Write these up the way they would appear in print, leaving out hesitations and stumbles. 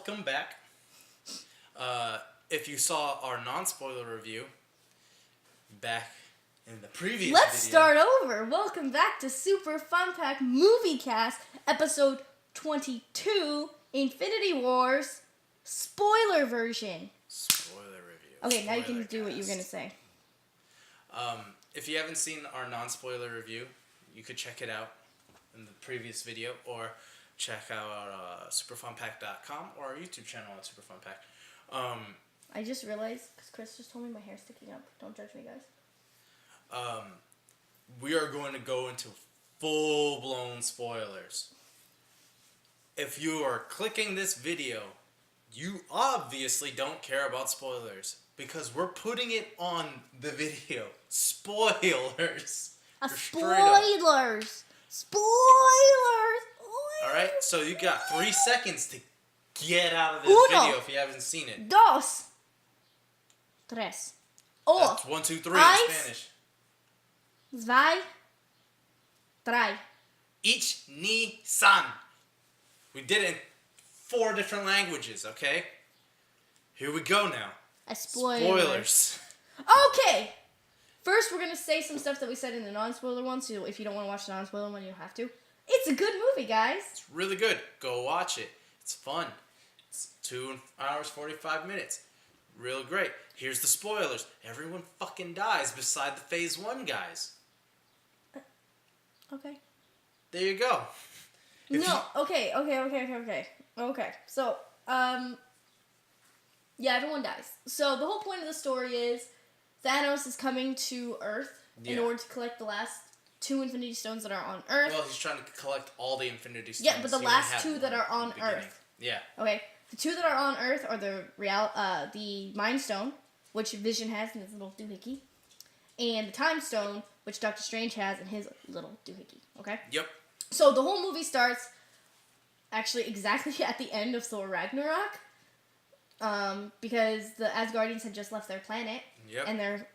welcome back. If you saw our non-spoiler review back in the previous Let's video, start over. Welcome back to Super Fun Pack Moviecast, episode 22, Infinity Wars, spoiler version. spoiler review. Okay, now you can do what you were going to say. If you haven't seen our non-spoiler review, you could check it out in the previous video, or check out superfunpack.com or our YouTube channel at superfunpack. I just realized, because Chris just told me my hair's sticking up. Don't judge me, guys. We are going to go into full-blown spoilers. If you are clicking this video, you obviously don't care about spoilers, because we're putting it on the video. Spoilers. Spoilers. Spoilers. Alright, so you got 3 seconds to get out of this video if you haven't seen it. Dos. Tres. That's 1, 2, 3 in Spanish. Zwei. Drei. Ich, ni, san. We did it in 4 different languages, okay? Here we go now. Spoilers. Okay. First, we're going to say some stuff that we said in the non-spoiler one, so if you don't want to watch the non-spoiler one, you don't have to. It's a good movie, guys. It's really good. Go watch it. It's fun. It's 2 hours, 45 minutes. Real great. Here's the spoilers. Everyone fucking dies beside the Phase 1 guys. Okay. There you go. Okay. So, yeah, everyone dies. So, the whole point of the story is Thanos is coming to Earth in order to collect the last 2 Infinity Stones that are on Earth. Well, he's trying to collect all the Infinity Stones. Yeah, but the last 2 that are on Earth. Yeah. Okay. The 2 that are on Earth are the Mind Stone, which Vision has in his little doohickey, and the Time Stone, which Doctor Strange has in his little doohickey. Okay? Yep. So the whole movie starts actually exactly at the end of Thor Ragnarok, because the Asgardians had just left their planet, and they're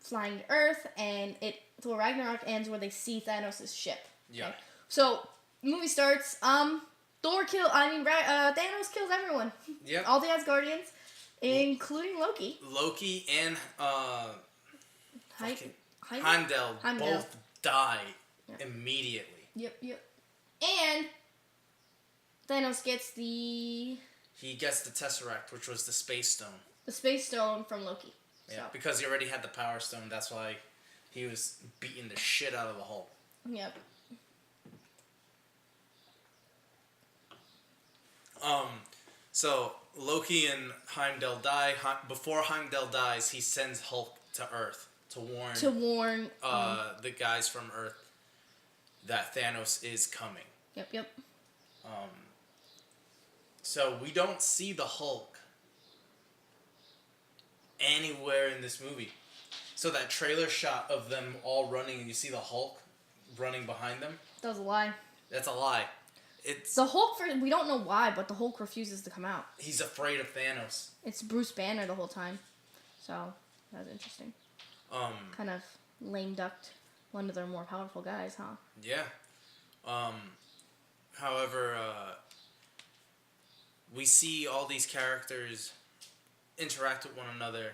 flying to Earth, and Thor Ragnarok ends where they see Thanos' ship. Yeah. Okay? So the movie starts. Thanos kills everyone. Yep. All the Asgardians, including Loki. Loki and Heimdall both die immediately. Yep. And Thanos gets He gets the Tesseract, which was the Space Stone. The Space Stone from Loki. Yeah, so. Because he already had the Power Stone. That's why he was beating the shit out of the Hulk. Yep. So Loki and Heimdall die. Before Heimdall dies, he sends Hulk to Earth to warn the guys from Earth that Thanos is coming. Yep. So we don't see the Hulk anywhere in this movie. So that trailer shot of them all running, and you see the Hulk running behind them. That was a lie. That's a lie. It's the Hulk. We don't know why, but the Hulk refuses to come out. He's afraid of Thanos. It's Bruce Banner the whole time, so that was interesting. Kind of lame ducked one of their more powerful guys, huh? Yeah. However, we see all these characters interact with one another,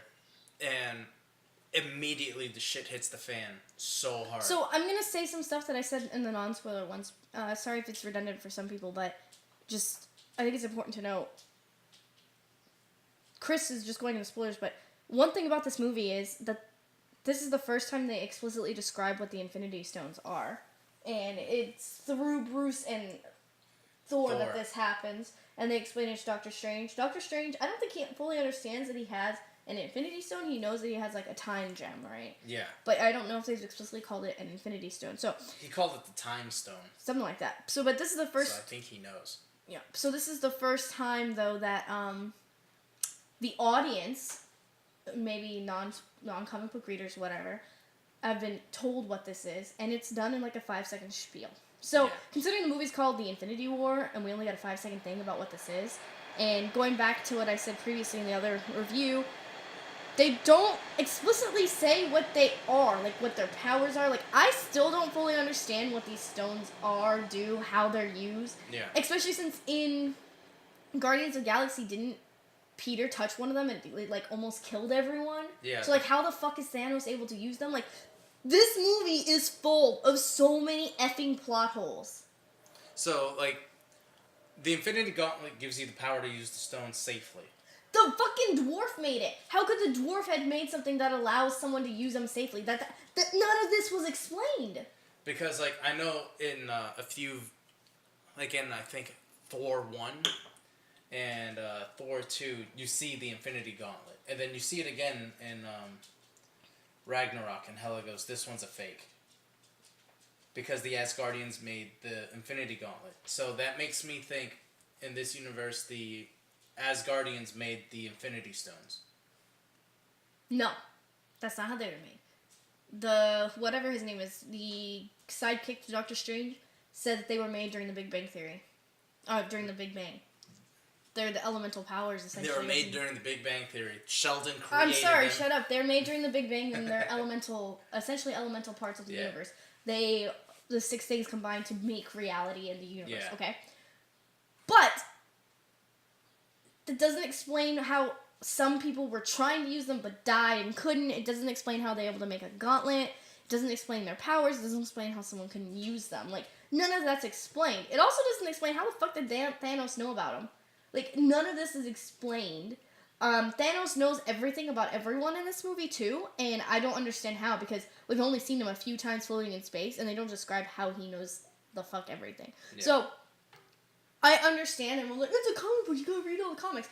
and immediately the shit hits the fan so hard. So I'm going to say some stuff that I said in the non-spoiler ones. Sorry if it's redundant for some people, but I think it's important to note. Chris is just going into spoilers, but one thing about this movie is that this is the first time they explicitly describe what the Infinity Stones are. And it's through Bruce and Thor that this happens. And they explain it to Doctor Strange. Doctor Strange, I don't think he fully understands that he has an Infinity Stone. He knows that he has like a time gem, right? Yeah. But I don't know if they've explicitly called it an Infinity Stone. So he called it the Time Stone. Something like that. So, but this is the first. So I think he knows. Yeah. So this is the first time though that the audience, maybe non-comic book readers, whatever, have been told what this is, and it's done in like a 5-second spiel. So considering the movie's called The Infinity War, and we only got a 5-second thing about what this is, and going back to what I said previously in the other review, they don't explicitly say what they are, like what their powers are. Like, I still don't fully understand what these stones are, do, how they're used. Yeah. Especially since in Guardians of the Galaxy didn't Peter touch one of them and it, like, almost killed everyone? Yeah. So, like, how the fuck is Thanos able to use them? Like, this movie is full of so many effing plot holes. So, like, the Infinity Gauntlet gives you the power to use the stones safely. The fucking dwarf made it. How could the dwarf have made something that allows someone to use them safely? That none of this was explained. Because, like, I know in a few, like in, I think, Thor 1 and Thor 2, you see the Infinity Gauntlet. And then you see it again in Ragnarok, and Hela goes, this one's a fake. Because the Asgardians made the Infinity Gauntlet. So that makes me think, in this universe, the Asgardians made the Infinity Stones. No. That's not how they were made. The, whatever his name is, the sidekick to Doctor Strange, said that they were made during the Big Bang Theory. During the Big Bang. They're the elemental powers, essentially. They were made during the Big Bang Theory. Sheldon created I'm sorry, them. shut up. They're made during the Big Bang, and they're essentially elemental parts of the universe. The 6 things combine to make reality in the universe, okay? But that doesn't explain how some people were trying to use them but died and couldn't. It doesn't explain how they're able to make a gauntlet. It doesn't explain their powers. It doesn't explain how someone can use them. Like, none of that's explained. It also doesn't explain how the fuck did Thanos know about them. Like, none of this is explained. Thanos knows everything about everyone in this movie, too, and I don't understand how, because we've only seen him a few times floating in space, and they don't describe how he knows the fuck everything. Yeah. So, I understand, and we're like, it's a comic book, you gotta read all the comics.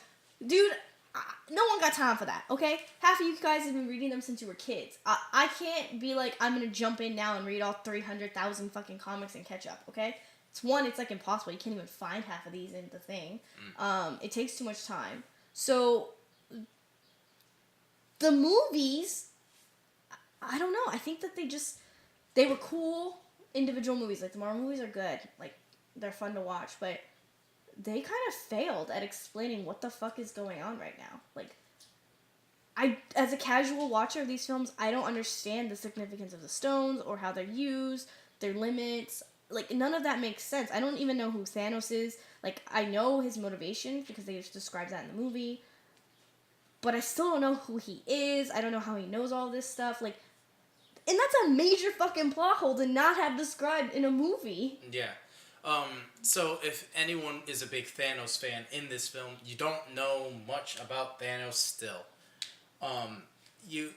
Dude, no one got time for that, okay? Half of you guys have been reading them since you were kids. I can't be like, I'm gonna jump in now and read all 300,000 fucking comics and catch up, okay? It's like impossible. You can't even find half of these in the thing. It takes too much time. So, the movies, I don't know. I think that they were cool individual movies. Like, the Marvel movies are good. Like, they're fun to watch. But they kind of failed at explaining what the fuck is going on right now. Like, as a casual watcher of these films, I don't understand the significance of the stones or how they're used, their limits. Like, none of that makes sense. I don't even know who Thanos is. Like, I know his motivation because they just describe that in the movie. But I still don't know who he is. I don't know how he knows all this stuff. Like, and that's a major fucking plot hole to not have described in a movie. Yeah. So if anyone is a big Thanos fan in this film, you don't know much about Thanos still. You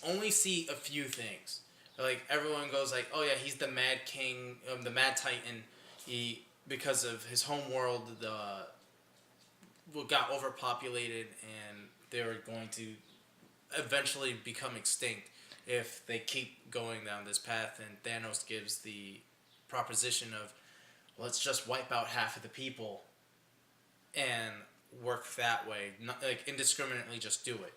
only see a few things. Like, everyone goes like, oh yeah, he's the Mad King, the Mad Titan. He, because of his home world, got overpopulated, and they were going to eventually become extinct if they keep going down this path. And Thanos gives the proposition of, let's just wipe out half of the people and work that way. Not, like, indiscriminately just do it.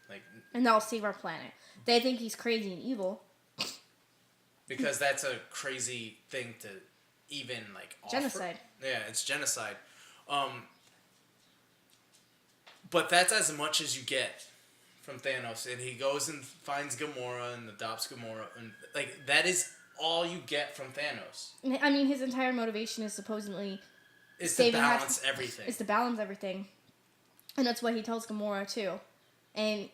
Like, and that'll save our planet. They think he's crazy and evil. Because that's a crazy thing to even, like, offer. Genocide. Yeah, it's genocide. But that's as much as you get from Thanos. And he goes and finds Gamora and adopts Gamora. And, like, that is all you get from Thanos. I mean, his entire motivation is supposedly... It's to balance everything. It's to balance everything. And that's what he tells Gamora, too. And...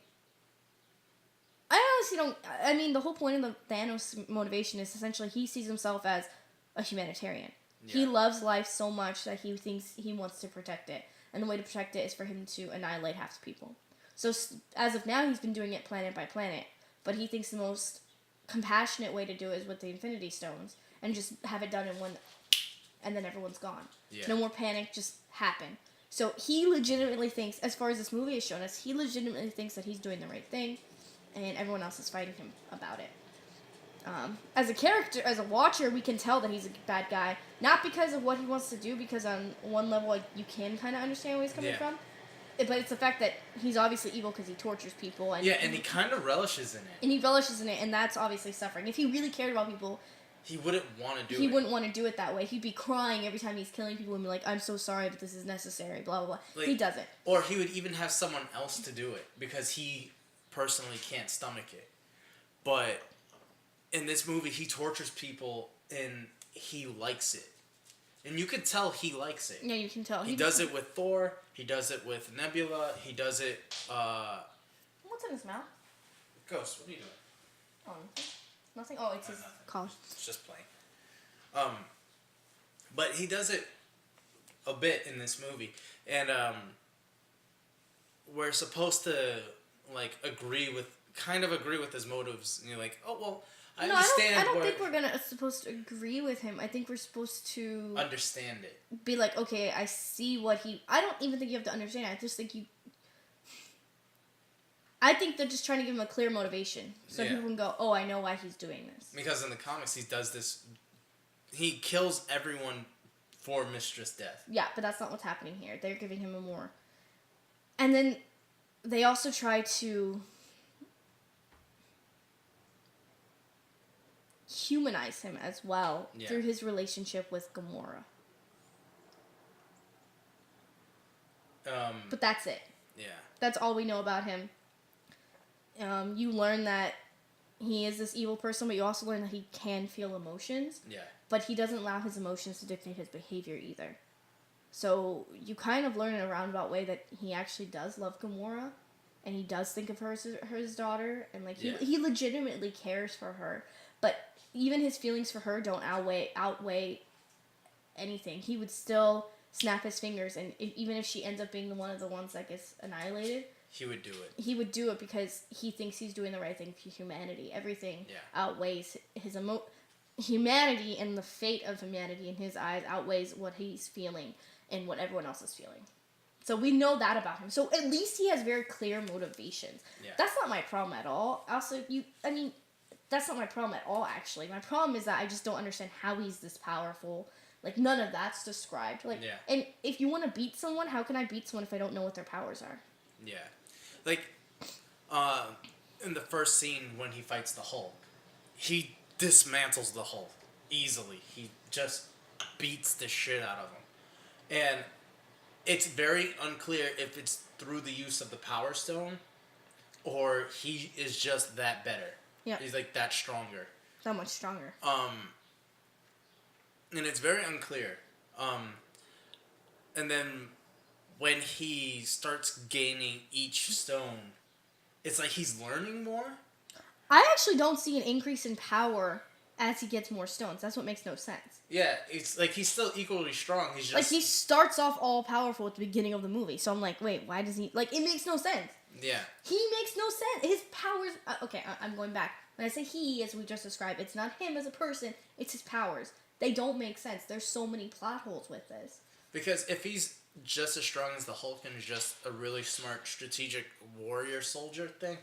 I honestly don't... I mean, the whole point of the Thanos motivation is essentially he sees himself as a humanitarian. Yeah. He loves life so much that he thinks he wants to protect it. And the way to protect it is for him to annihilate half the people. So, as of now, he's been doing it planet by planet. But he thinks the most compassionate way to do it is with the Infinity Stones. And just have it done in one... And then everyone's gone. Yeah. No more panic, just happen. So, he legitimately thinks, as far as this movie has shown us, he legitimately thinks that he's doing the right thing. And everyone else is fighting him about it. As a character, as a watcher, we can tell that he's a bad guy. Not because of what he wants to do, because on one level, like, you can kind of understand where he's coming from. But it's the fact that he's obviously evil because he tortures people. And and he kind of relishes in it. And he relishes in it, and that's obviously suffering. If he really cared about people... He wouldn't want to do it. He wouldn't want to do it that way. He'd be crying every time he's killing people and be like, I'm so sorry, but this is necessary, blah, blah, blah. Like, he doesn't. Or he would even have someone else to do it, because he... personally can't stomach it. But in this movie, he tortures people and he likes it. And you could tell he likes it. Yeah, you can tell. He does it with Thor. He does it with Nebula. He does it. What's in his mouth? Ghost, what are you doing? Oh, nothing. Oh, it's his collar. It's just playing. But he does it a bit in this movie, and we're supposed to like agree with his motives. And you're like, oh well, I understand. I don't think we're supposed to agree with him. I think we're supposed to understand it. Be like, okay, I see what he. I don't even think you have to understand. I just think you. I think they're just trying to give him a clear motivation, so people can go, oh, I know why he's doing this. Because in the comics, he does this. He kills everyone for Mistress Death. Yeah, but that's not what's happening here. They're giving him a more. And then they also try to humanize him as well through his relationship with Gamora. But that's it. Yeah. That's all we know about him. You learn that he is this evil person, but you also learn that he can feel emotions. Yeah. But he doesn't allow his emotions to dictate his behavior either. So you kind of learn in a roundabout way that he actually does love Gamora, and he does think of her as his daughter, and like he legitimately cares for her. But even his feelings for her don't outweigh anything. He would still snap his fingers, and even if she ends up being one of the ones that gets annihilated, he would do it. He would do it because he thinks he's doing the right thing for humanity. Everything outweighs his humanity, and the fate of humanity in his eyes outweighs what he's feeling and what everyone else is feeling. So we know that about him. So at least he has very clear motivations. Yeah. That's not my problem at all. Also, that's not my problem at all, actually. My problem is that I just don't understand how he's this powerful. Like, none of that's described. Like, and if you want to beat someone, how can I beat someone if I don't know what their powers are? Yeah. Like, in the first scene when he fights the Hulk, he dismantles the Hulk easily. He just beats the shit out of him. And it's very unclear if it's through the use of the Power Stone or he is just that better. Yeah. He's like that stronger. That much stronger. And it's very unclear. And then when he starts gaining each stone, it's like he's learning more. I actually don't see an increase in power as he gets more stones. That's what makes no sense. Yeah, it's like he's still equally strong. He's just... Like, he starts off all powerful at the beginning of the movie. So I'm like, wait, why does he... Like, it makes no sense. Yeah. He makes no sense. His powers... okay, I'm going back. When I say he, as we just described, it's not him as a person. It's his powers. They don't make sense. There's so many plot holes with this. Because if he's just as strong as the Hulk and is just a really smart, strategic warrior soldier thing,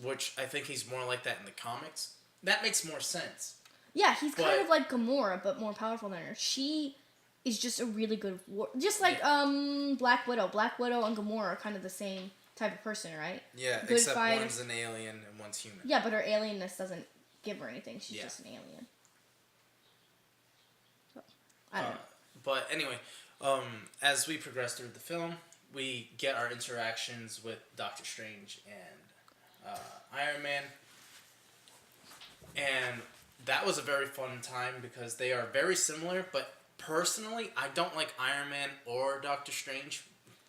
which I think he's more like that in the comics, that makes more sense. Yeah, he's kind of like Gamora, but more powerful than her. She is just a really good just like Black Widow. Black Widow and Gamora are kind of the same type of person, right? Yeah, good except fighter. One's an alien and one's human. Yeah, but her alienness doesn't give her anything. She's just an alien. So, I don't know. But anyway, as we progress through the film, we get our interactions with Doctor Strange and Iron Man. And that was a very fun time because they are very similar, but personally, I don't like Iron Man or Doctor Strange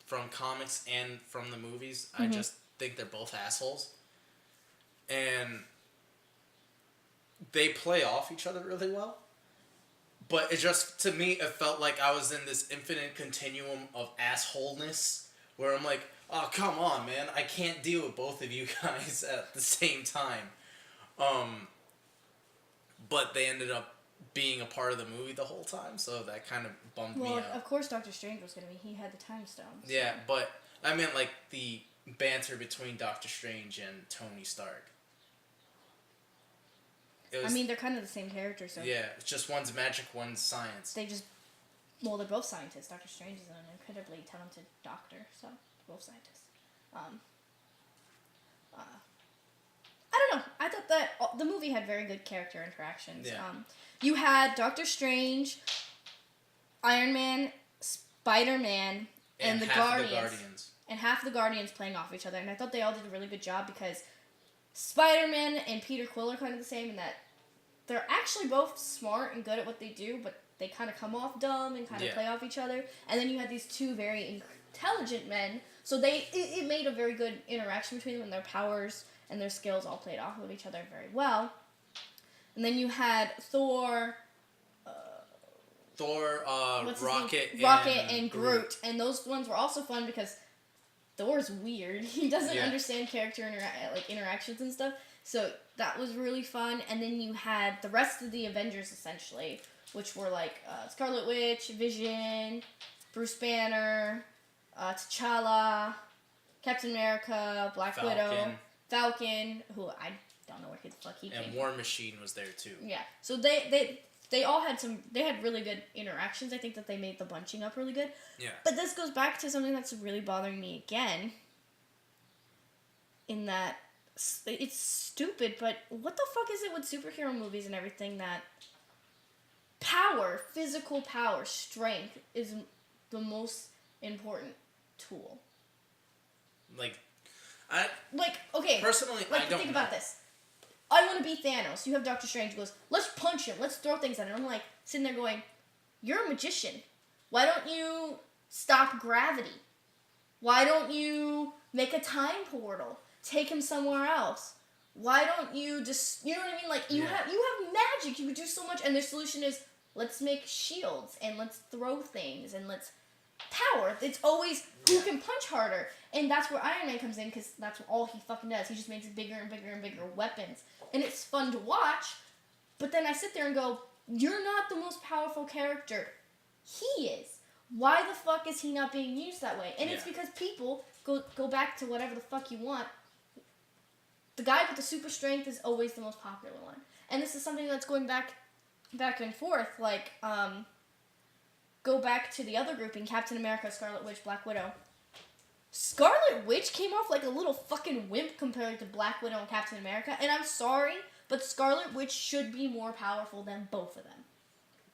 from comics and from the movies. Mm-hmm. I just think they're both assholes. And they play off each other really well. But it just, to me, it felt like I was in this infinite continuum of assholeness where I'm like, oh, come on, man. I can't deal with both of you guys at the same time. But they ended up being a part of the movie the whole time, so that kind of bummed me out. Well, of course Doctor Strange was going to be. He had the time stone. So. Yeah, but I meant like the banter between Doctor Strange and Tony Stark. I mean, they're kind of the same character, so... Yeah, it's just one's magic, one's science. They just... Well, they're both scientists. Doctor Strange is an incredibly talented doctor, so they're both scientists. I don't know. I thought that the movie had very good character interactions. Yeah. You had Doctor Strange, Iron Man, Spider-Man, and the Guardians. And half the Guardians playing off each other. And I thought they all did a really good job because Spider-Man and Peter Quill are kind of the same in that they're actually both smart and good at what they do, but they kind of come off dumb and kind of play off each other. And then you had these two very intelligent men, so it made a very good interaction between them, and their powers and their skills all played off of each other very well. And then you had Thor, Rocket and Groot. And those ones were also fun because Thor's weird. He doesn't understand character interactions and stuff. So that was really fun. And then you had the rest of the Avengers, essentially, which were like Scarlet Witch, Vision, Bruce Banner, T'Challa, Captain America, Black Widow, Falcon, who I don't know where the fuck he came from. And War Machine was there too. Yeah. So they all had they had really good interactions. I think that they made the bunching up really good. Yeah. But this goes back to something that's really bothering me again. In that it's stupid, but what the fuck is it with superhero movies and everything that power, physical power, strength is the most important tool? Okay. Personally, I don't think about this. I want to be Thanos. You have Doctor Strange who goes, let's punch him. Let's throw things at him. I'm like sitting there going, you're a magician. Why don't you stop gravity? Why don't you make a time portal? Take him somewhere else. Why don't you just, you know what I mean? Like you have magic. You could do so much. And their solution is let's make shields and let's throw things and let's power. It's always who can punch harder. And that's where Iron Man comes in because that's all he fucking does. He just makes bigger and bigger and bigger weapons. And it's fun to watch, but then I sit there and go, you're not the most powerful character. He is. Why the fuck is he not being used that way? And it's because people, go back to whatever the fuck you want, the guy with the super strength is always the most popular one. And this is something that's going back and forth, like, go back to the other grouping, Captain America, Scarlet Witch, Black Widow. Scarlet Witch came off like a little fucking wimp compared to Black Widow and Captain America, and I'm sorry, but Scarlet Witch should be more powerful than both of them.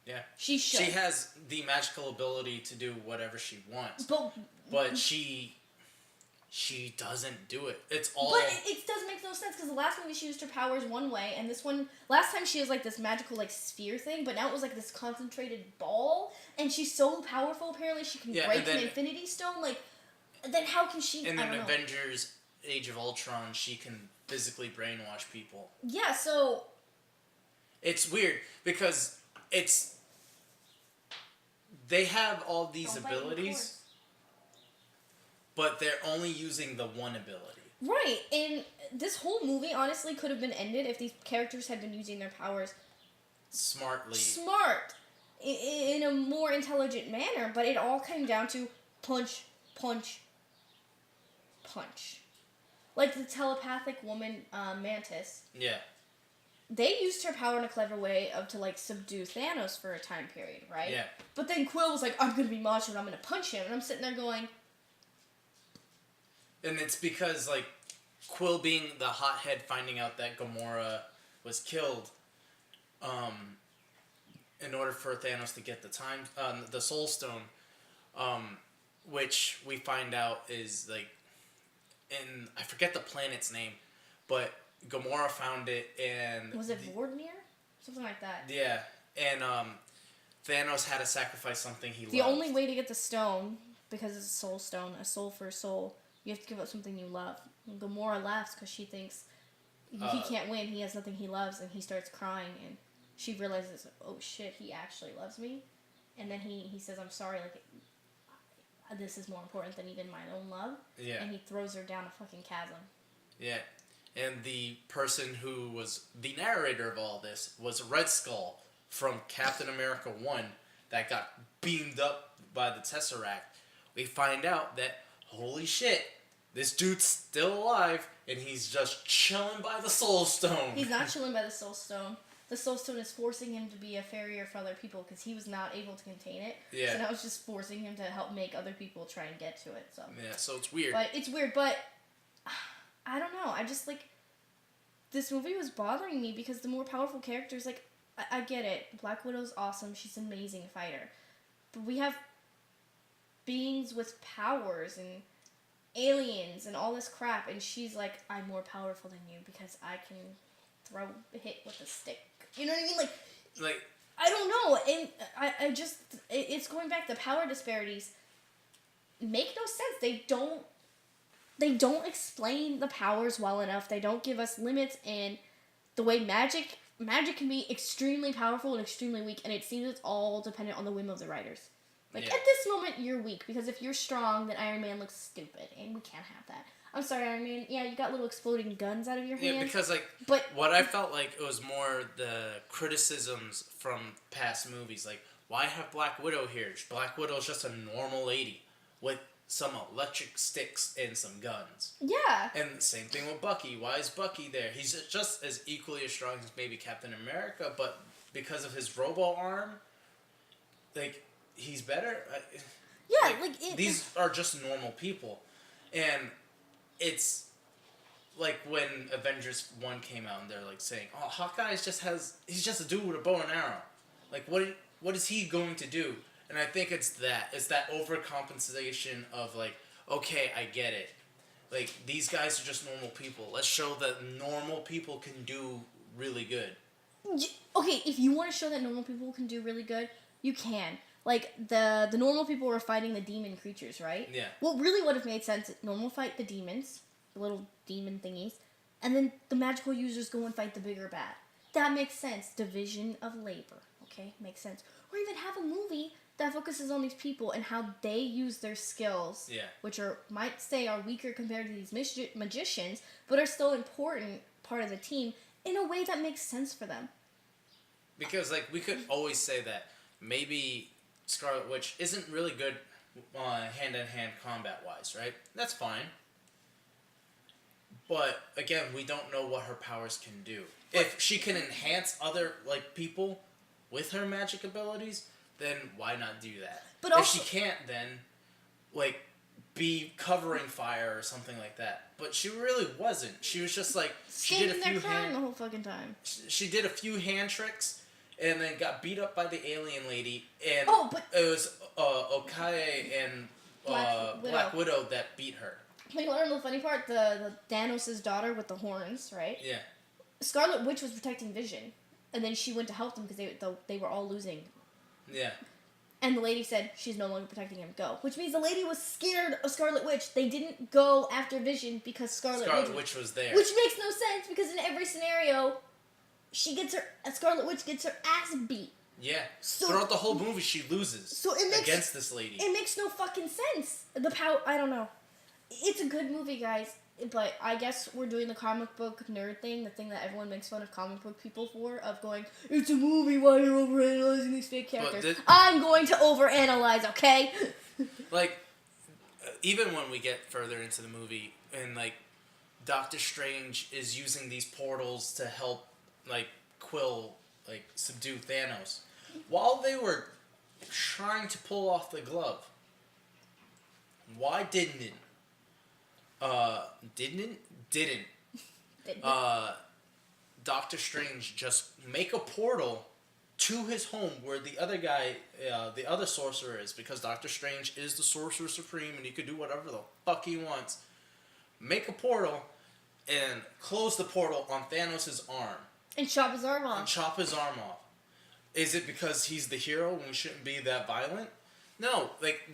Yeah. She should. She has the magical ability to do whatever she wants. But she doesn't do it. It's all... But it doesn't make no sense, because the last movie she used her powers one way, and this one... Last time she was like this magical like sphere thing, but now it was like this concentrated ball, and she's so powerful, apparently she can break an Infinity Stone, like... Then how can she... And then Avengers Age of Ultron, she can physically brainwash people. Yeah, so... It's weird, because it's... They have all these abilities, but they're only using the one ability. Right, and this whole movie honestly could have been ended if these characters had been using their powers... Smartly. Smart! In a more intelligent manner, but it all came down to punch, punch, punch. Like the telepathic woman, Mantis. Yeah. They used her power in a clever way to like subdue Thanos for a time period, right? Yeah. But then Quill was like, I'm gonna be macho and I'm gonna punch him, and I'm sitting there going... And it's because, like, Quill being the hothead finding out that Gamora was killed, in order for Thanos to get the Soul Stone, which we find out is, like, I forget the planet's name, but Gamora found it, and... Was it Vormir? Something like that. Yeah, and, Thanos had to sacrifice something he loved. The only way to get the stone, because it's a soul stone, a soul for a soul, you have to give up something you love. And Gamora laughs because she thinks he can't win, he has nothing he loves, and he starts crying, and she realizes, oh shit, he actually loves me. And then he says, I'm sorry, like, this is more important than even my own love. Yeah. And he throws her down a fucking chasm. Yeah. And the person who was the narrator of all this was Red Skull from Captain America 1 that got beamed up by the Tesseract. We find out that, holy shit, this dude's still alive and he's just chilling by the Soul Stone. He's not chilling by the Soul Stone. The Soul Stone is forcing him to be a farrier for other people because he was not able to contain it. Yeah. So now it's just forcing him to help make other people try and get to it. So. Yeah, so it's weird. But it's weird, but I don't know. I just, like, this movie was bothering me because the more powerful characters, like, I get it. Black Widow's awesome. She's an amazing fighter. But we have beings with powers and aliens and all this crap, and she's like, I'm more powerful than you because I can hit with a stick. You know what I mean? Like I don't know, and I just it's going back. The power disparities make no sense. They don't explain the powers well enough. They don't give us limits, and the way magic can be extremely powerful and extremely weak, and it seems it's all dependent on the whim of the writers. Like, at this moment, you're weak, because if you're strong, then Iron Man looks stupid, and we can't have that. I'm sorry, Iron Man. Yeah, you got little exploding guns out of your hand. Yeah, because, like, but what I felt like it was more the criticisms from past movies. Like, why have Black Widow here? Black Widow's just a normal lady with some electric sticks and some guns. Yeah. And the same thing with Bucky. Why is Bucky there? He's just as equally as strong as maybe Captain America, but because of his robo arm, like, he's better. Yeah, these are just normal people. And it's like when Avengers 1 came out and they're like saying, oh, Hawkeye's he's just a dude with a bow and arrow. Like, what is he going to do? And I think it's that overcompensation of like, okay, I get it. Like, these guys are just normal people. Let's show that normal people can do really good. Okay, if you want to show that normal people can do really good, you can. Like, the normal people were fighting the demon creatures, right? Yeah. Well, really would have made sense. Normal fight the demons, the little demon thingies, and then the magical users go and fight the bigger bad. That makes sense. Division of labor, okay? Makes sense. Or even have a movie that focuses on these people and how they use their skills, which might say are weaker compared to these magicians, but are still important part of the team in a way that makes sense for them. Because, like, we could always say that maybe Scarlet Witch isn't really good hand-in-hand combat-wise, right? That's fine. But, again, we don't know what her powers can do. If she can enhance other, like, people with her magic abilities, then why not do that? But if she can't, then, like, be covering fire or something like that. But she really wasn't. She was just, like, she did a few the whole fucking time. She did a few hand tricks, and then got beat up by the alien lady, and it was Okaye and Black Widow that beat her. But you want to know the funny part? The Thanos' daughter with the horns, right? Yeah. Scarlet Witch was protecting Vision, and then she went to help them because they were all losing. Yeah. And the lady said she's no longer protecting him. Go, which means the lady was scared of Scarlet Witch. They didn't go after Vision because Scarlet Witch was there. Which makes no sense because in every scenario, Scarlet Witch gets her ass beat. Yeah. So, throughout the whole movie, she loses against this lady. It makes no fucking sense. I don't know. It's a good movie, guys. But I guess we're doing the comic book nerd thing, the thing that everyone makes fun of comic book people for, of going, it's a movie, why you're overanalyzing these fake characters. I'm going to overanalyze, okay? Like, even when we get further into the movie, and, like, Doctor Strange is using these portals to help, like, subdue Thanos. While they were trying to pull off the glove, why didn't Doctor Strange just make a portal to his home where the other guy, the other sorcerer is, because Doctor Strange is the Sorcerer Supreme and he could do whatever the fuck he wants. Make a portal and close the portal on Thanos' arm. And chop his arm off. Is it because he's the hero and we shouldn't be that violent? No, like,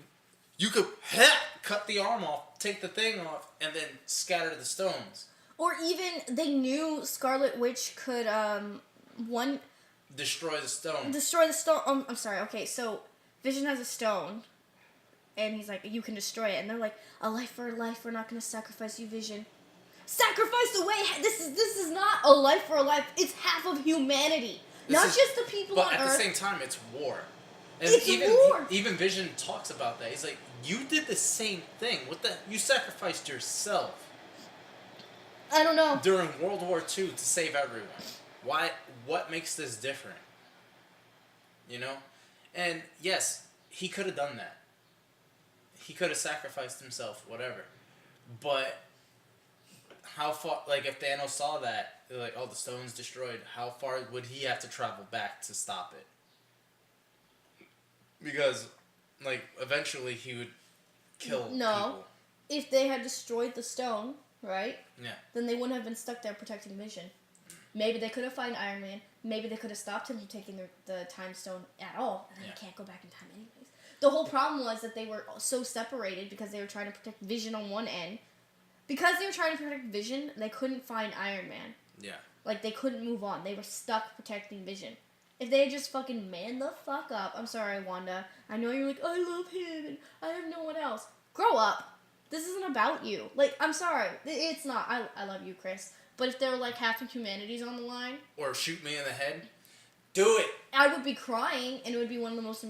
you could cut the arm off, take the thing off, and then scatter the stones. Or even they knew Scarlet Witch could destroy the stone. I'm sorry. Okay, so Vision has a stone, and he's like, "You can destroy it." And they're like, "A life for a life. We're not going to sacrifice you, Vision." Sacrifice away. This is not a life for a life. It's half of humanity, just the people on Earth. But at the same time, it's war. And it's war. Even Vision talks about that. He's like, you did the same thing. You sacrificed yourself. I don't know. During World War II to save everyone. Why? What makes this different? You know? And yes, he could have done that. He could have sacrificed himself, whatever. But how far, like, if Thanos saw that, they're like, oh, the stone's destroyed, how far would he have to travel back to stop it? Because, like, eventually he would kill people. If they had destroyed the stone, right? Yeah. Then they wouldn't have been stuck there protecting Vision. Maybe they could have found Iron Man. Maybe they could have stopped him from taking the time stone at all, and then he can't go back in time anyways. The whole problem was that they were so separated because they were trying to protect Vision on one end. Because they were trying to protect Vision, they couldn't find Iron Man. Yeah. Like, they couldn't move on. They were stuck protecting Vision. If they had just fucking manned the fuck up, I'm sorry, Wanda. I know you're like, I love him and I have no one else. Grow up. This isn't about you. Like, I'm sorry. It's not. I love you, Chris. But if there were like half of humanity's on the line. Or shoot me in the head. Do it. I would be crying and it would be one of the most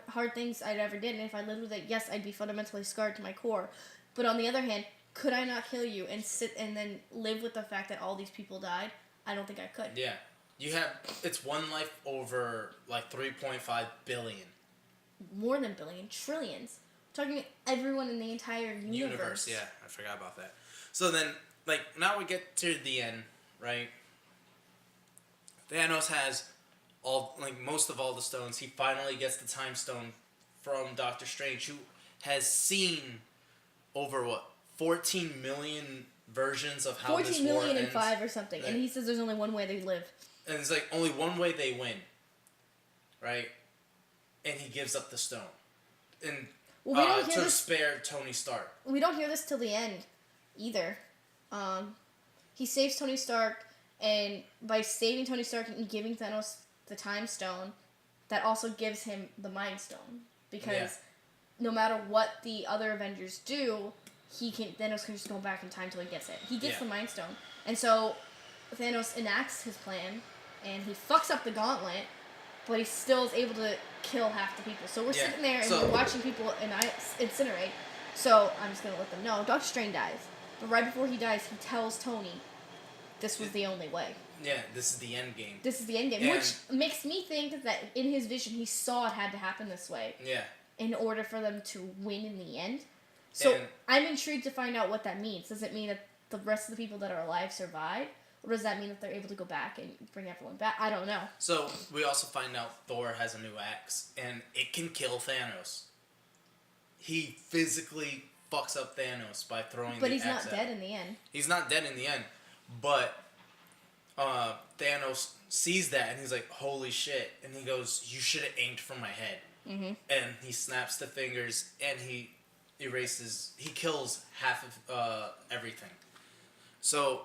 hard things I'd ever did. And if I lived with it, yes, I'd be fundamentally scarred to my core. But on the other hand, could I not kill you and sit and then live with the fact that all these people died? I don't think I could. Yeah. It's one life over, like, 3.5 billion. More than billion. Trillions. We're talking everyone in the entire universe. Yeah. I forgot about that. So then, like, now we get to the end, right? Thanos has most of all the stones. He finally gets the time stone from Doctor Strange, who has seen over, 14 million versions of how this war ends. 14 million and 5 or something. Right. And he says there's only one way they live. And it's like, only one way they win. Right? And he gives up the stone. And to spare Tony Stark. We don't hear this till the end, either. He saves Tony Stark, and by saving Tony Stark and giving Thanos the Time Stone, that also gives him the Mind Stone. Because no matter what the other Avengers do, Thanos can just go back in time till he gets it. He gets the Mind Stone. And so Thanos enacts his plan, and he fucks up the gauntlet, but he still is able to kill half the people. So we're sitting there and we're watching people incinerate. So I'm just going to let them know. Doctor Strange dies. But right before he dies, he tells Tony this was the only way. Yeah, this is the end game. This is the end game. Which makes me think that in his vision, he saw it had to happen this way. Yeah. In order for them to win in the end. So I'm intrigued to find out what that means. Does it mean that the rest of the people that are alive survive? Or does that mean that they're able to go back and bring everyone back? I don't know. So we also find out Thor has a new axe, and it can kill Thanos. He physically fucks up Thanos by throwing the axe. But he's not dead in the end. He's not dead in the end. But Thanos sees that, and he's like, holy shit. And he goes, you should have aimed for my head. Mm-hmm. And he snaps the fingers, and he kills half of everything. So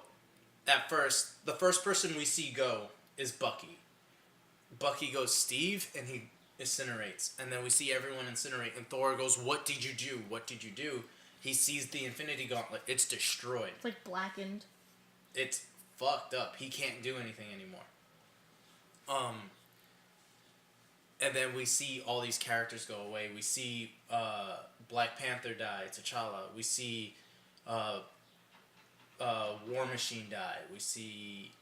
the first person we see go is Bucky. Bucky goes, Steve, and he incinerates. And then we see everyone incinerate, and Thor goes, what did you do? What did you do? He sees the Infinity Gauntlet. It's destroyed. It's like blackened. It's fucked up. He can't do anything anymore. And then we see all these characters go away. We see Black Panther die, T'Challa. We see War Machine die. We see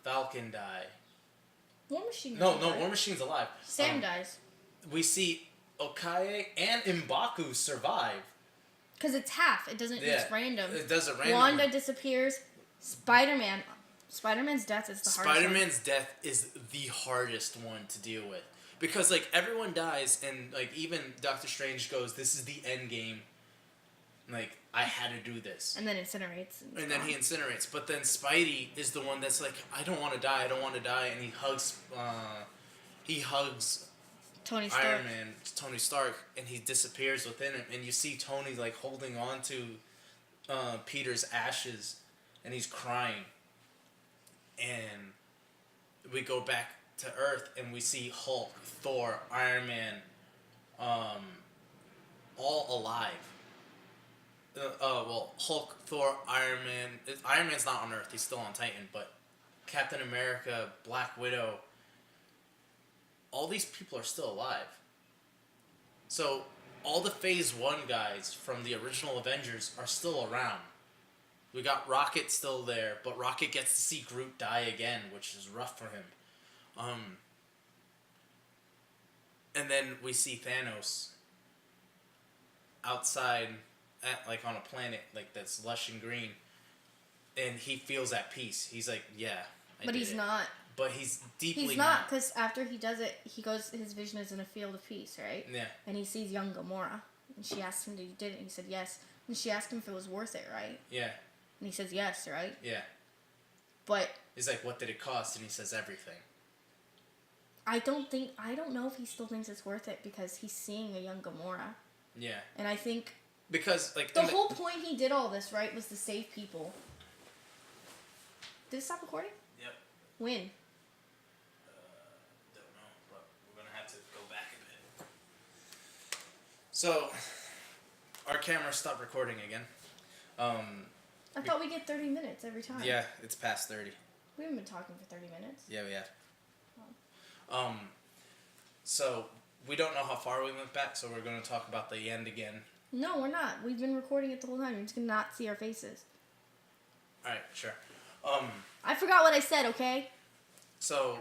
Falcon die. War Machine. No, War Machine's alive. Sam dies. We see Okoye and M'Baku survive. Because it's half. It doesn't. It's random. It does it randomly. Wanda disappears. Spider-Man's death is the hardest. Spider-Man's death is the hardest one to deal with. Because, like, everyone dies, and, like, even Doctor Strange goes, this is the end game. Like, I had to do this. And then incinerates. And then he incinerates. But then Spidey is the one that's like, I don't want to die, and he hugs Tony Stark. Iron Man, Tony Stark, and he disappears within him. And you see Tony, like, holding on to Peter's ashes, and he's crying. And we go back to Earth, and we see Hulk, Thor, Iron Man, all alive. Hulk, Thor, Iron Man. Iron Man's not on Earth; he's still on Titan. But Captain America, Black Widow, all these people are still alive. So all the Phase 1 guys from the original Avengers are still around. We got Rocket still there, but Rocket gets to see Groot die again, which is rough for him. And then we see Thanos outside, on a planet that's lush and green, and he feels at peace. He's like, "Yeah, but he's not. But he's deeply He's not, because after he does it, he goes. His vision is in a field of peace, right? Yeah. And he sees young Gamora, and she asks him, "Did you did it?" And he said, "Yes." And she asked him if it was worth it, right? Yeah. And he says, "Yes," right? Yeah. But he's like, what did it cost? And he says everything. I don't know if he still thinks it's worth it because he's seeing a young Gamora. Yeah. And I think because like the whole point he did all this, right, was to save people. Did it stop recording? Yep. When? Don't know, but we're gonna have to go back a bit. So, our camera stopped recording again. I thought we get 30 minutes every time. Yeah, it's past 30. We haven't been talking for 30 minutes. Yeah, we have. So we don't know how far we went back, so we're going to talk about the end again. No, we're not. We've been recording it the whole time. You're just going to not see our faces. Alright, sure. I forgot what I said, okay? So,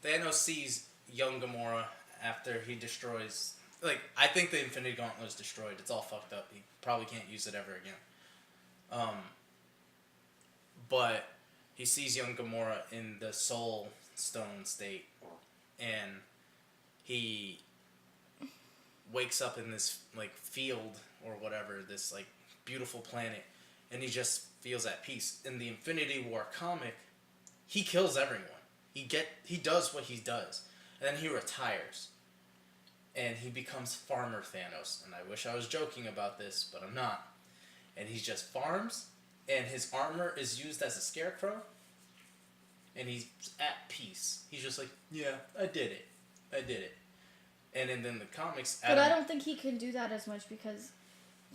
Thanos sees young Gamora after he destroys... Like, I think the Infinity Gauntlet is destroyed. It's all fucked up. He probably can't use it ever again. But he sees young Gamora in the Soul Stone state, and he wakes up in this like field or whatever, this like beautiful planet, and he just feels at peace. In the Infinity War comic, he kills everyone. He does what he does, and then he retires, and he becomes Farmer Thanos. And I wish I was joking about this, but I'm not. And he just farms, and his armor is used as a scarecrow, and he's at peace. He's just like, yeah, I did it. And then the comics... But I don't think he can do that as much because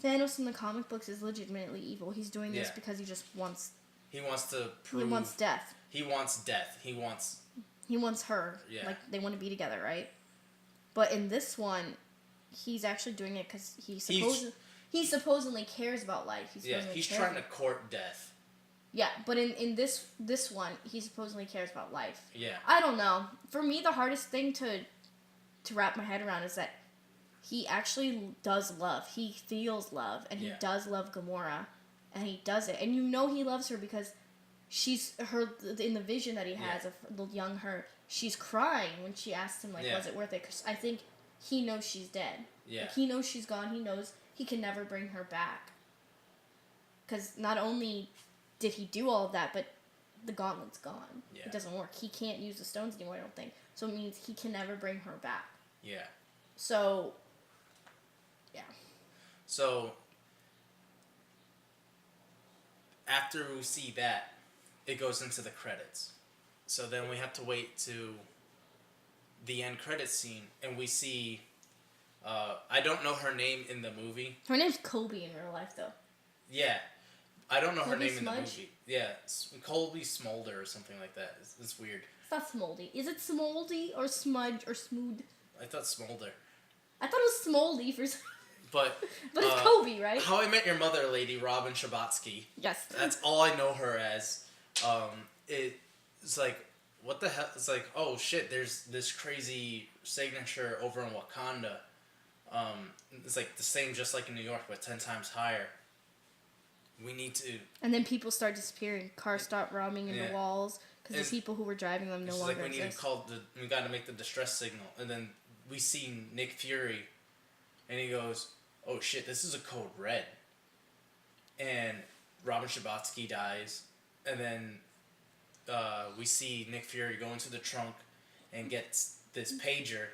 Thanos in the comic books is legitimately evil. He's doing this because he just wants... He wants to prove... He wants death. He wants death. He wants her. Yeah. Like, they want to be together, right? But in this one, he's actually doing it because he supposedly cares about life. He's trying to court death. Yeah, but in this one, he supposedly cares about life. Yeah. I don't know. For me, the hardest thing to wrap my head around is that he actually does love. He feels love, and he does love Gamora, and he does it. And you know he loves her because she's in the vision that he has of the young her. She's crying when she asks him, like, was it worth it? Because I think he knows she's dead. Yeah. Like, he knows she's gone. He knows he can never bring her back. Because not only did he do all of that, but the gauntlet's gone. Yeah. It doesn't work. He can't use the stones anymore, I don't think. So it means he can never bring her back. Yeah. So, yeah. So, after we see that, it goes into the credits. So then we have to wait to the end credits scene, and we see... I don't know her name in the movie. Her name's Kobe in real life, though. Yeah. I don't know Colby her name Smudge? in the movie. Yeah, Colby Smolder or something like that. It's weird. It's not Smoldy. Is it Smoldy or Smudge or Smood? I thought Smolder. I thought it was Smoldy for some... But it's Kobe, right? How I Met Your Mother lady, Robin Scherbatsky. Yes. That's all I know her as. It's like, what the hell? It's like, oh shit, there's this crazy signature over in Wakanda. It's like the same just like in New York, but 10 times higher. We need to... And then people start disappearing. Cars start roaming in the walls because the people who were driving them no longer exist. We got to make the distress signal. And then we see Nick Fury, and he goes, oh shit, this is a code red. And Robin Scherbatsky dies. And then we see Nick Fury go into the trunk and gets this pager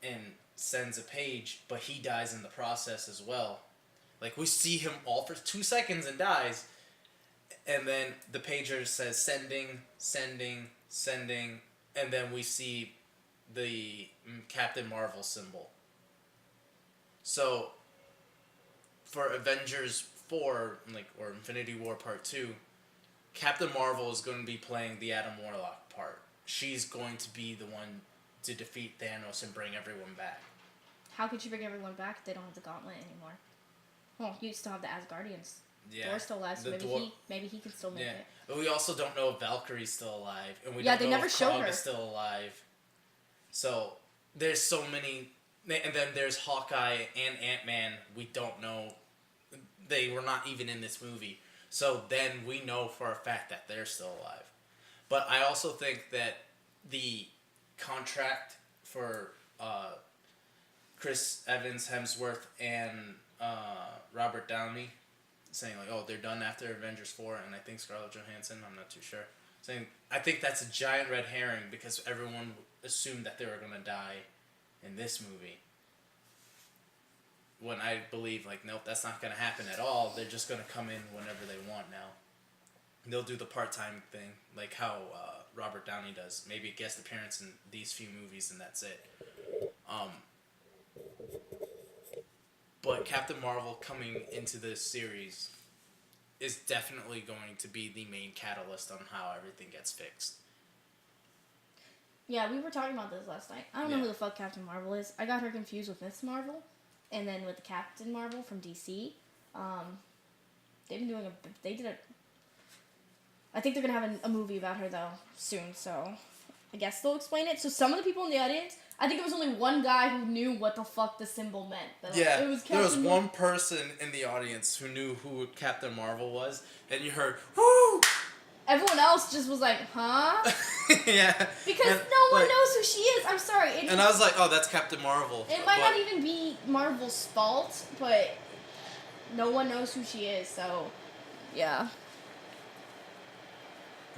and sends a page, but he dies in the process as well. Like, we see him all for 2 seconds and dies, and then the pager says sending, and then we see the Captain Marvel symbol. So, for Avengers 4, or Infinity War Part 2, Captain Marvel is going to be playing the Adam Warlock part. She's going to be the one to defeat Thanos and bring everyone back. How could you bring everyone back if they don't have the gauntlet anymore? Well, you still have the Asgardians. Yeah. Thor still alive, so maybe he can still make it. But we also don't know if Valkyrie's still alive, and we they don't know never if showed Krog her. is still alive. So there's so many, and then there's Hawkeye and Ant-Man. We don't know. They were not even in this movie. So then we know for a fact that they're still alive. But I also think that the contract for Chris Evans, Hemsworth, and Robert Downey saying like, oh, they're done after Avengers 4, and I think Scarlett Johansson, I'm not too sure, saying I think that's a giant red herring because everyone assumed that they were gonna die in this movie. When I believe like, nope, that's not gonna happen at all. They're just gonna come in whenever they want now. They'll do the part-time thing, like how Robert Downey does. Maybe a guest appearance in these few movies, and that's it. But Captain Marvel coming into this series is definitely going to be the main catalyst on how everything gets fixed. Yeah, we were talking about this last night. I don't know who the fuck Captain Marvel is. I got her confused with Miss Marvel, and then with Captain Marvel from DC. They've been doing I think they're gonna have a movie about her though soon, so I guess they'll explain it. So some of the people in the audience, I think there was only one guy who knew what the fuck the symbol meant. Yeah, there was one person in the audience who knew who Captain Marvel was, and you heard, whoo! Everyone else just was like, huh? Yeah. Because no one knows who she is. I'm sorry. And I was like, oh, that's Captain Marvel. It might not even be Marvel's fault, but no one knows who she is, so yeah.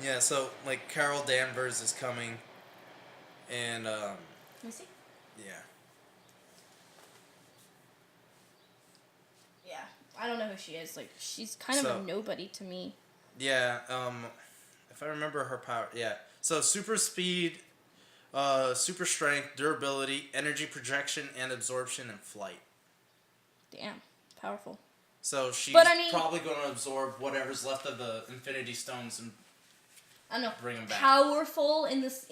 Yeah, so like Carol Danvers is coming, and Let me see. Yeah. Yeah, I don't know who she is. Like, she's kind of a nobody to me. Yeah. If I remember her power, yeah. So super speed, super strength, durability, energy projection, and absorption and flight. Damn, powerful. So she's probably going to absorb whatever's left of the Infinity Stones and I don't know. Bring them back. Powerful in this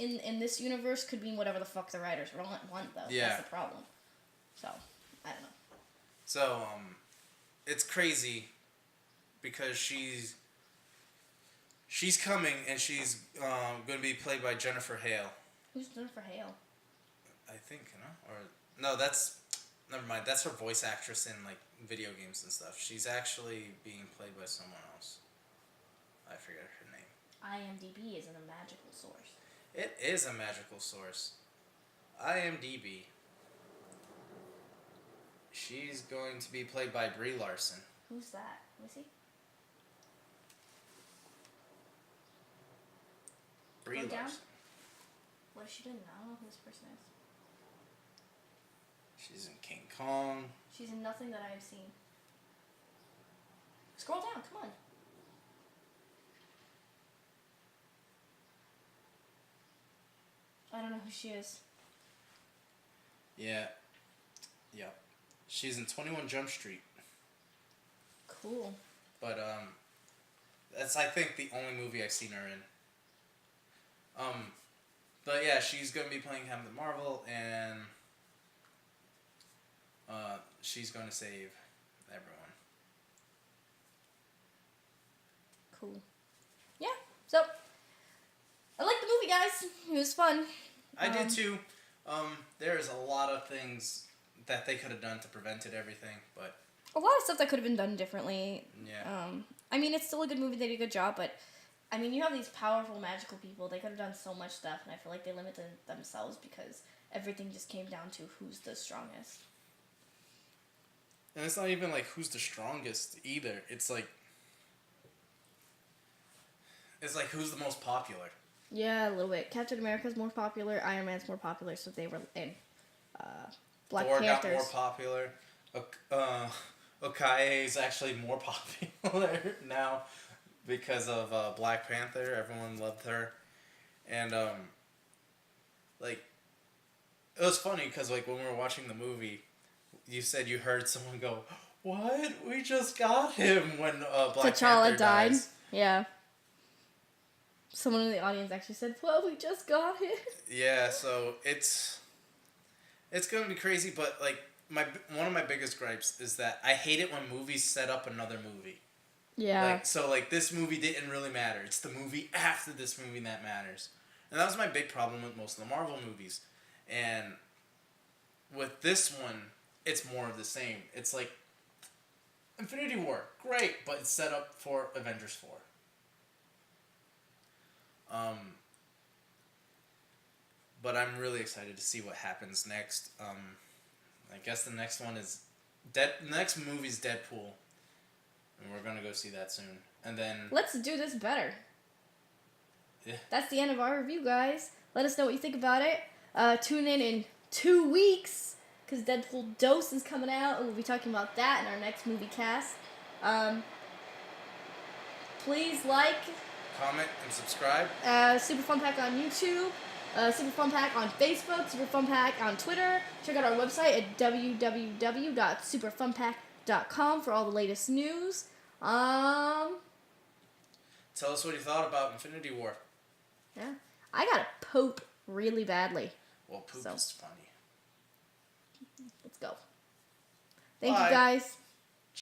universe could mean whatever the fuck the writers want though. Yeah. That's the problem. So, I don't know. So, it's crazy because she's coming and she's going to be played by Jennifer Hale. Who's Jennifer Hale? I think, or no, never mind. That's her voice actress in like video games and stuff. She's actually being played by someone else. I forget her name. IMDb isn't a magical source. It is a magical source. IMDb. She's going to be played by Brie Larson. Who's that? Let me see. Brie Larson. Down? What is she doing? I don't know who this person is. She's in King Kong. She's in nothing that I have seen. Scroll down, come on. I don't know who she is. Yeah. Yep. She's in 21 Jump Street. Cool. But, that's, I think, the only movie I've seen her in. But yeah, she's going to be playing Captain Marvel, and, she's going to save everyone. Cool. Yeah, so, I liked the movie, guys. It was fun. I did too. There's a lot of things that they could have done to prevented everything, but a lot of stuff that could have been done differently. Yeah. I mean, it's still a good movie. They did a good job, but I mean, you have these powerful, magical people. They could have done so much stuff, and I feel like they limited themselves because everything just came down to who's the strongest. And it's not even like who's the strongest either. It's like who's the most popular. Yeah, a little bit. Captain America's more popular. Iron Man's more popular, so they were in. Black Thor Panthers got more popular. Okaye is actually more popular now because of Black Panther. Everyone loved her, and like it was funny because like when we were watching the movie, you said you heard someone go, "What? We just got him!" When Black T'Challa Panther died. dies. Yeah. Someone in the audience actually said, "Well, we just got him." Yeah, so it's gonna be crazy, but like one of my biggest gripes is that I hate it when movies set up another movie. Yeah. Like this movie didn't really matter. It's the movie after this movie that matters, and that was my big problem with most of the Marvel movies. And with this one, it's more of the same. It's like Infinity War, great, but it's set up for Avengers 4. But I'm really excited to see what happens next. I guess the next one is the next movie's Deadpool. And we're gonna go see that soon. And then let's do this better. Yeah. That's the end of our review, guys. Let us know what you think about it. Tune in 2 weeks, because Deadpool Dose is coming out, and we'll be talking about that in our next movie cast. Please like, comment, and subscribe. Super Fun Pack on YouTube, Super Fun Pack on Facebook, Super Fun Pack on Twitter. Check out our website at www.superfunpack.com for all the latest news. Tell us what you thought about Infinity War. Yeah. I gotta poop really badly. Well, poop is funny. Let's go. Thank Bye. you, guys.